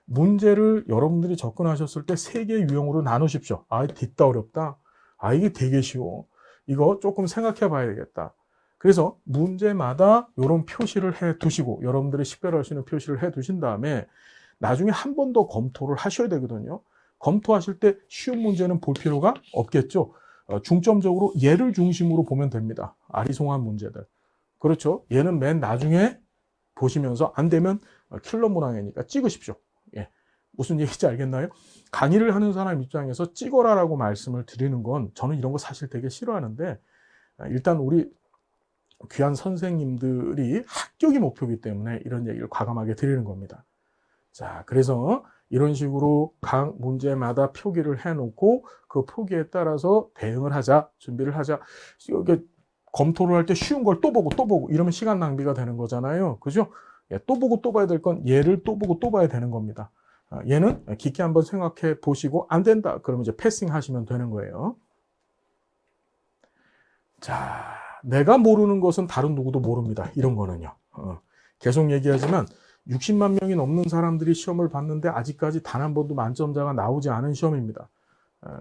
Speaker 1: 문제를 여러분들이 접근하셨을 때 3개 유형으로 나누십시오. 아, 뒷다 어렵다. 아, 이게 되게 쉬워. 이거 조금 생각해 봐야 되겠다. 그래서 문제마다 이런 표시를 해 두시고, 여러분들이 식별할 수 있는 표시를 해 두신 다음에 나중에 한 번 더 검토를 하셔야 되거든요. 검토하실 때 쉬운 문제는 볼 필요가 없겠죠. 중점적으로 얘를 중심으로 보면 됩니다. 아리송한 문제들. 그렇죠. 얘는 맨 나중에 보시면서 안 되면 킬러 문항이니까 찍으십시오. 예. 무슨 얘기인지 알겠나요? 강의를 하는 사람 입장에서 찍어라라고 말씀을 드리는 건, 저는 이런 거 사실 되게 싫어하는데, 일단 우리 귀한 선생님들이 합격이 목표이기 때문에 이런 얘기를 과감하게 드리는 겁니다. 자, 그래서 이런 식으로 각 문제마다 표기를 해놓고 그 표기에 따라서 대응을 하자, 준비를 하자. 이게 검토를 할 때 쉬운 걸 또 보고 이러면 시간 낭비가 되는 거잖아요. 그죠? 예, 또 보고 또 봐야 될 건 얘를 또 보고 또 봐야 되는 겁니다. 얘는 깊게 한번 생각해 보시고 안 된다. 그러면 이제 패싱 하시면 되는 거예요. 자, 내가 모르는 것은 다른 누구도 모릅니다. 이런 거는요. 계속 얘기하지만 60만 명이 넘는 사람들이 시험을 봤는데 아직까지 단 한 번도 만점자가 나오지 않은 시험입니다.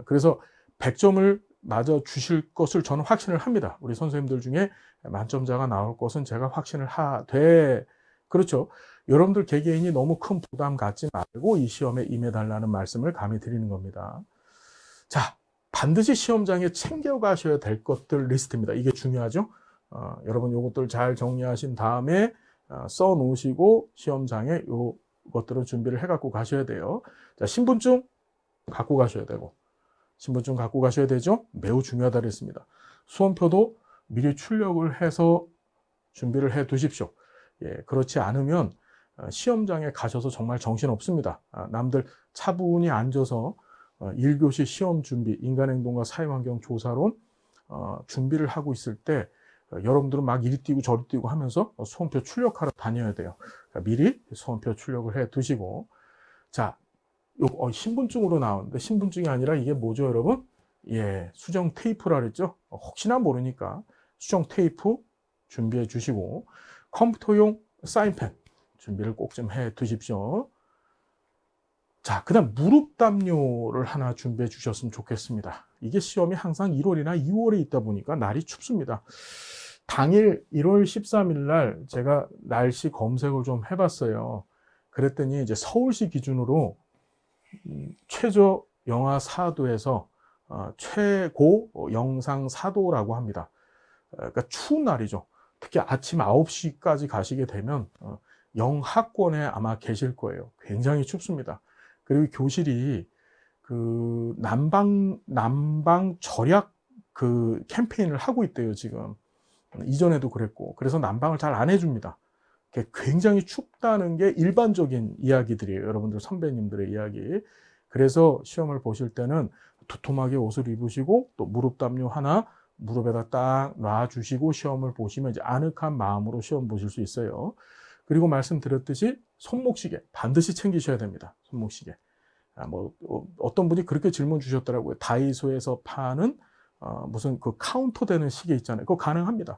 Speaker 1: 그래서 100점을 맞아 주실 것을 저는 확신을 합니다. 우리 선생님들 중에 만점자가 나올 것은 제가 확신을 하되, 그렇죠. 여러분들 개개인이 너무 큰 부담 갖지 말고 이 시험에 임해달라는 말씀을 감히 드리는 겁니다. 자, 반드시 시험장에 챙겨가셔야 될 것들 리스트입니다. 이게 중요하죠. 여러분 요것들 잘 정리하신 다음에 써 놓으시고 시험장에 요것들을 준비를 해갖고 가셔야 돼요. 자, 신분증 갖고 가셔야 되고, 신분증 갖고 가셔야 되죠. 매우 중요하다 그랬습니다. 수험표도 미리 출력을 해서 준비를 해 두십시오. 예, 그렇지 않으면 시험장에 가셔서 정말 정신없습니다. 남들 차분히 앉아서 1교시 시험 준비, 인간행동과 사회환경 조사론 준비를 하고 있을 때 여러분들은 막 이리 뛰고 저리 뛰고 하면서 수험표 출력하러 다녀야 돼요. 그러니까 미리 수험표 출력을 해 두시고, 자, 신분증으로 나오는데 신분증이 아니라 이게 뭐죠, 여러분? 예, 수정 테이프라 그랬죠? 혹시나 모르니까 수정 테이프 준비해 주시고, 컴퓨터용 사인펜 준비를 꼭 좀 해 두십시오. 자, 그 다음 무릎 담요를 하나 준비해 주셨으면 좋겠습니다. 이게 시험이 항상 1월이나 2월에 있다 보니까 날이 춥습니다. 당일 1월 13일 날 제가 날씨 검색을 좀 해봤어요. 그랬더니 이제 서울시 기준으로 최저 영하 4도에서 최고 영상 4도라고 합니다. 그러니까 추운 날이죠. 특히 아침 9시까지 가시게 되면 영하권에 아마 계실 거예요. 굉장히 춥습니다. 그리고 교실이 그 난방 절약 그 캠페인을 하고 있대요, 지금. 이전에도 그랬고. 그래서 난방을 잘 안 해줍니다. 굉장히 춥다는 게 일반적인 이야기들이에요. 여러분들 선배님들의 이야기. 그래서 시험을 보실 때는 두툼하게 옷을 입으시고 또 무릎 담요 하나 무릎에다 딱 놔주시고 시험을 보시면 이제 아늑한 마음으로 시험 보실 수 있어요. 그리고 말씀드렸듯이 손목시계 반드시 챙기셔야 됩니다. 손목시계. 어떤 분이 그렇게 질문 주셨더라고요. 다이소에서 파는 무슨 그 카운터 되는 시계 있잖아요. 그거 가능합니다.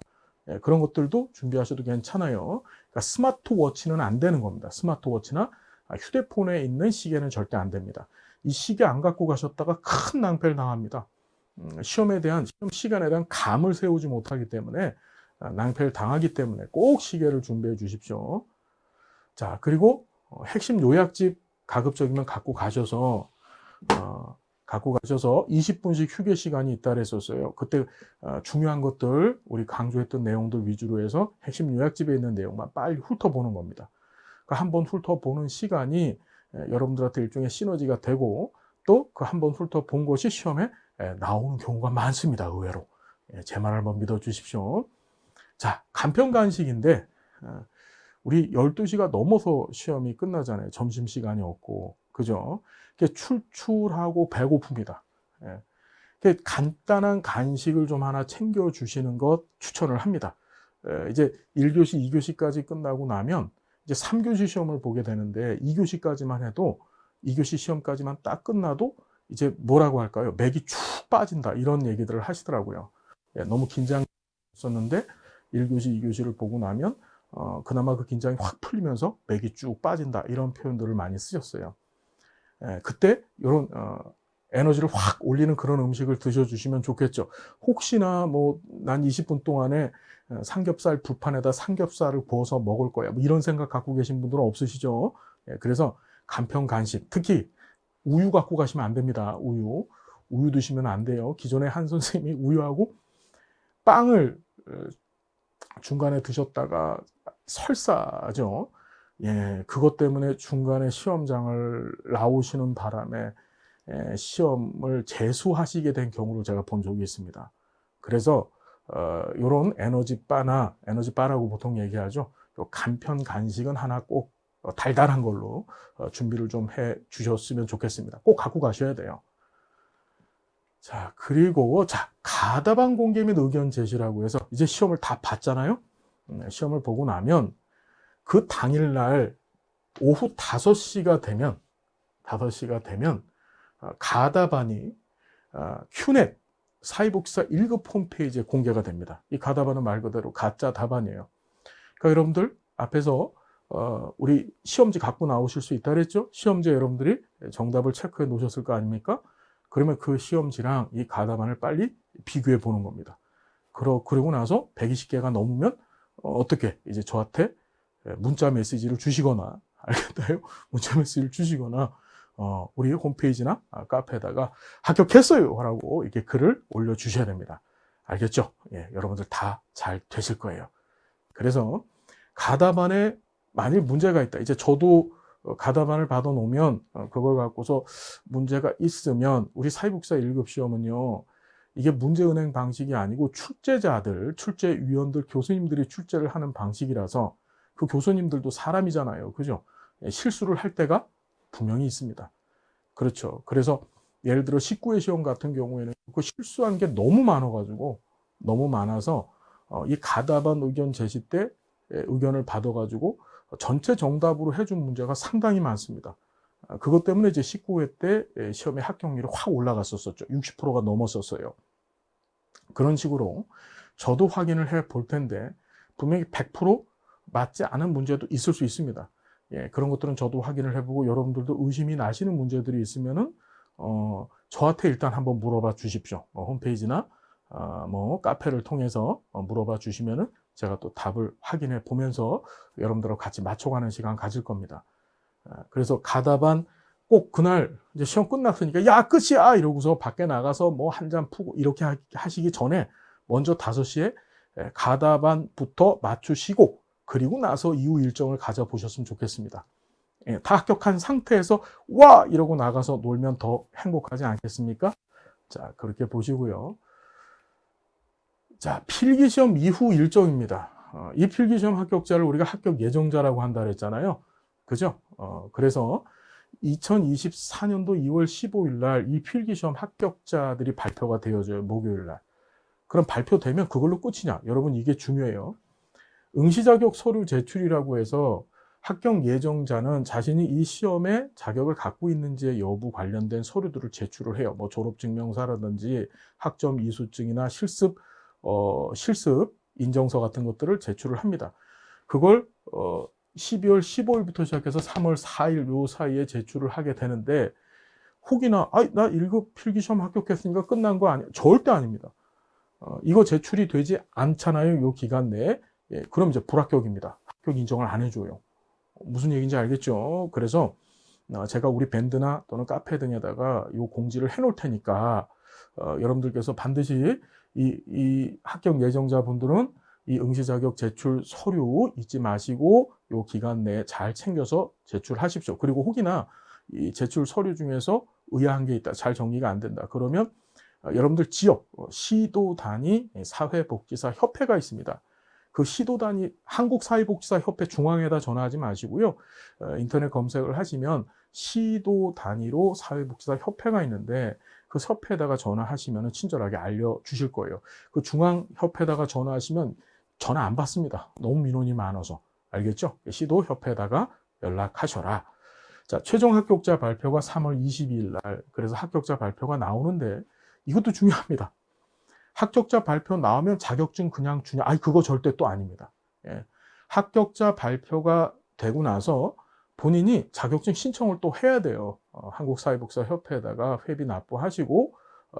Speaker 1: 예, 그런 것들도 준비하셔도 괜찮아요. 그러니까 스마트워치는 안 되는 겁니다. 스마트워치나 휴대폰에 있는 시계는 절대 안 됩니다. 이 시계 안 갖고 가셨다가 큰 낭패를 당합니다. 시험 시간에 대한 감을 세우지 못하기 때문에 낭패를 당하기 때문에 꼭 시계를 준비해 주십시오. 자, 그리고 핵심 요약집 가급적이면 갖고 가셔서 20분씩 휴게 시간이 있다 그랬었어요. 그때 중요한 것들, 우리 강조했던 내용들 위주로 해서 핵심 요약집에 있는 내용만 빨리 훑어보는 겁니다. 그 한번 훑어보는 시간이 여러분들한테 일종의 시너지가 되고 또 그 한번 훑어본 것이 시험에 나오는 경우가 많습니다. 의외로. 제 말을 한번 믿어주십시오. 자, 간편 간식인데 우리 12시가 넘어서 시험이 끝나잖아요. 점심시간이 없고. 그죠? 출출하고 배고픕니다. 간단한 간식을 좀 하나 챙겨주시는 것 추천을 합니다. 이제 1교시, 2교시까지 끝나고 나면 이제 3교시 시험을 보게 되는데 2교시까지만 해도 2교시 시험까지만 딱 끝나도 이제 뭐라고 할까요? 맥이 쭉 빠진다. 이런 얘기들을 하시더라고요. 너무 긴장했었는데 1교시, 2교시를 보고 나면 그나마 그 긴장이 확 풀리면서 맥이 쭉 빠진다. 이런 표현들을 많이 쓰셨어요. 그때 이런 에너지를 확 올리는 그런 음식을 드셔주시면 좋겠죠. 혹시나 난 20분 동안에 삼겹살 불판에다 삼겹살을 구워서 먹을 거야. 이런 생각 갖고 계신 분들은 없으시죠? 그래서 간편 간식, 특히 우유 갖고 가시면 안 됩니다. 우유 드시면 안 돼요. 기존에 한 선생님이 우유하고 빵을 중간에 드셨다가 설사죠. 예, 그것 때문에 중간에 시험장을 나오시는 바람에 시험을 재수하시게 된 경우를 제가 본 적이 있습니다. 그래서 이런 에너지바라고 보통 얘기하죠. 간편 간식은 하나 꼭 달달한 걸로 준비를 좀 해 주셨으면 좋겠습니다. 꼭 갖고 가셔야 돼요. 자, 그리고 가다반 공개 및 의견 제시라고 해서 이제 시험을 다 봤잖아요. 시험을 보고 나면 그 당일날 오후 5시가 되면 가다반이 큐넷 사회복지사 1급 홈페이지에 공개가 됩니다. 이 가다반은 말 그대로 가짜 답안이에요. 그러니까 여러분들 앞에서 우리 시험지 갖고 나오실 수 있다 그랬죠? 시험지에 여러분들이 정답을 체크해 놓으셨을 거 아닙니까? 그러면 그 시험지랑 이 가다반을 빨리 비교해 보는 겁니다. 그러고 나서 120개가 넘으면 어떻게 이제 저한테 문자 메시지를 주시거나, 알겠나요? 문자 메시지를 주시거나 우리 홈페이지나 카페에다가 합격했어요 라고 이렇게 글을 올려주셔야 됩니다. 알겠죠? 예, 여러분들 다 잘 되실 거예요. 그래서 가다반에 만일 문제가 있다. 이제 저도 가다반을 받아 놓으면 그걸 갖고서 문제가 있으면 우리 사회복지사 1급 시험은요. 이게 문제은행 방식이 아니고 출제위원들, 교수님들이 출제를 하는 방식이라서 그 교수님들도 사람이잖아요. 그죠? 실수를 할 때가 분명히 있습니다. 그렇죠. 그래서 예를 들어 19회 시험 같은 경우에는 그 실수한 게 너무 많아서 이 가다반 의견 제시 때 의견을 받아가지고 전체 정답으로 해준 문제가 상당히 많습니다. 그것 때문에 이제 19회 때 시험의 합격률이 확 올라갔었죠. 60%가 넘었었어요. 그런 식으로 저도 확인을 해 볼 텐데 분명히 100% 맞지 않은 문제도 있을 수 있습니다. 예, 그런 것들은 저도 확인을 해보고 여러분들도 의심이 나시는 문제들이 있으면은 저한테 일단 한번 물어봐 주십시오. 홈페이지나 카페를 통해서 물어봐 주시면은 제가 또 답을 확인해 보면서 여러분들하고 같이 맞춰가는 시간 가질 겁니다. 그래서 가다반 꼭 그날 이제 시험 끝났으니까 야 끝이야 이러고서 밖에 나가서 한 잔 푸고 이렇게 하시기 전에 먼저 5시에 가다반부터 맞추시고 그리고 나서 이후 일정을 가져보셨으면 좋겠습니다. 예, 다 합격한 상태에서 와 이러고 나가서 놀면 더 행복하지 않겠습니까? 자, 그렇게 보시고요. 자, 필기시험 이후 일정입니다. 이 필기시험 합격자를 우리가 합격 예정자라고 한다 그랬잖아요. 그죠? 그래서 2024년도 2월 15일 날 이 필기시험 합격자들이 발표가 되어져요. 목요일 날. 그럼 발표되면 그걸로 끝이냐? 여러분 이게 중요해요. 응시자격 서류 제출이라고 해서 합격 예정자는 자신이 이 시험에 자격을 갖고 있는지의 여부 관련된 서류들을 제출을 해요. 뭐 졸업증명서라든지 학점 이수증이나 실습 인정서 같은 것들을 제출을 합니다. 그걸 12월 15일부터 시작해서 3월 4일 요 사이에 제출을 하게 되는데 혹이나 나 1급 필기시험 합격했으니까 끝난 거 아니야? 절대 아닙니다. 이거 제출이 되지 않잖아요. 요 기간 내에. 예, 그럼 이제 불합격입니다. 합격 인정을 안 해줘요. 무슨 얘기인지 알겠죠? 그래서 제가 우리 밴드나 또는 카페 등에다가 요 공지를 해놓을 테니까 여러분들께서 반드시 이 합격 예정자분들은 이 응시자격 제출 서류 잊지 마시고 요 기간 내에 잘 챙겨서 제출하십시오. 그리고 혹이나 이 제출 서류 중에서 의아한 게 있다, 잘 정리가 안 된다. 그러면 여러분들 지역, 시도 단위 사회복지사 협회가 있습니다. 그 시도 단위 한국사회복지사 협회 중앙에다 전화하지 마시고요. 인터넷 검색을 하시면 시도 단위로 사회복지사 협회가 있는데 그 협회에다가 전화하시면 친절하게 알려주실 거예요. 그 중앙협회에다가 전화하시면 전화 안 받습니다. 너무 민원이 많아서. 알겠죠? 시도 협회에다가 연락하셔라. 자, 최종 합격자 발표가 3월 22일 날. 그래서 합격자 발표가 나오는데 이것도 중요합니다. 합격자 발표 나오면 자격증 그냥 주냐? 그거 절대 또 아닙니다. 예. 합격자 발표가 되고 나서 본인이 자격증 신청을 또 해야 돼요. 한국사회복지사 협회에다가 회비 납부하시고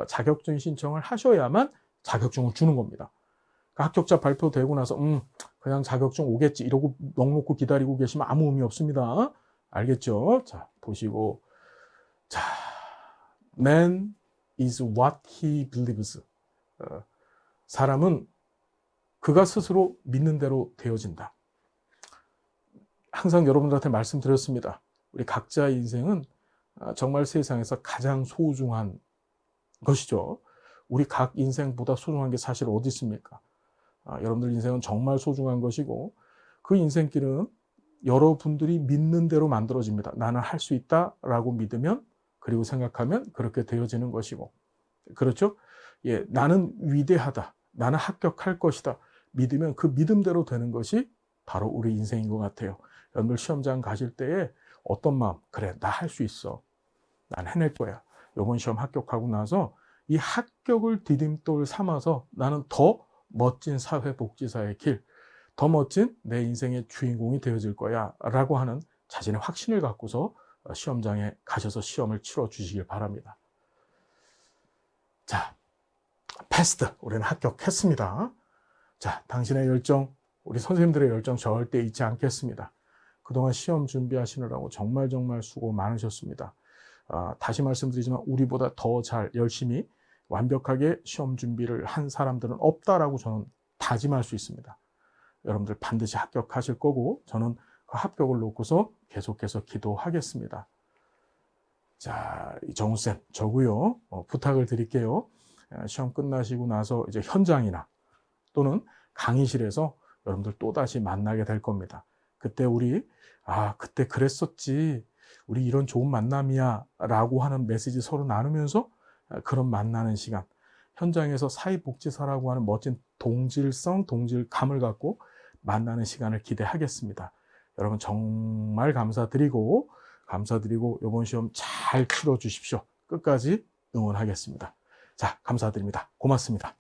Speaker 1: 자격증 신청을 하셔야만 자격증을 주는 겁니다. 그러니까 합격자 발표되고 나서 그냥 자격증 오겠지 이러고 넉놓고 기다리고 계시면 아무 의미 없습니다. 알겠죠? 자, 보시고 자, man is what he believes. 사람은 그가 스스로 믿는 대로 되어진다. 항상 여러분들한테 말씀드렸습니다. 우리 각자의 인생은 정말 세상에서 가장 소중한 것이죠. 우리 각 인생보다 소중한 게 사실 어디 있습니까? 여러분들 인생은 정말 소중한 것이고 그 인생길은 여러분들이 믿는 대로 만들어집니다. 나는 할 수 있다라고 믿으면 그리고 생각하면 그렇게 되어지는 것이고 그렇죠? 예, 나는 위대하다. 나는 합격할 것이다. 믿으면 그 믿음대로 되는 것이 바로 우리 인생인 것 같아요. 여러분들 시험장 가실 때에 어떤 마음? 그래, 나 할 수 있어. 난 해낼 거야. 이번 시험 합격하고 나서 이 합격을 디딤돌 삼아서 나는 더 멋진 사회복지사의 길, 더 멋진 내 인생의 주인공이 되어질 거야 라고 하는 자신의 확신을 갖고서 시험장에 가셔서 시험을 치러 주시길 바랍니다. 자, 패스트, 우리는 합격했습니다. 자, 당신의 열정, 우리 선생님들의 열정 절대 잊지 않겠습니다. 그동안 시험 준비하시느라고 정말 수고 많으셨습니다. 다시 말씀드리지만 우리보다 더 잘 열심히 완벽하게 시험 준비를 한 사람들은 없다라고 저는 다짐할 수 있습니다. 여러분들 반드시 합격하실 거고 저는 그 합격을 놓고서 계속해서 기도하겠습니다. 자, 정우쌤, 저고요. 부탁을 드릴게요. 시험 끝나시고 나서 이제 현장이나 또는 강의실에서 여러분들 또다시 만나게 될 겁니다. 그때 우리 그때 그랬었지. 우리 이런 좋은 만남이야 라고 하는 메시지 서로 나누면서 그런 만나는 시간, 현장에서 사회복지사라고 하는 멋진 동질성, 동질감을 갖고 만나는 시간을 기대하겠습니다. 여러분 정말 감사드리고 이번 시험 잘 치러 주십시오. 끝까지 응원하겠습니다. 자, 감사드립니다. 고맙습니다.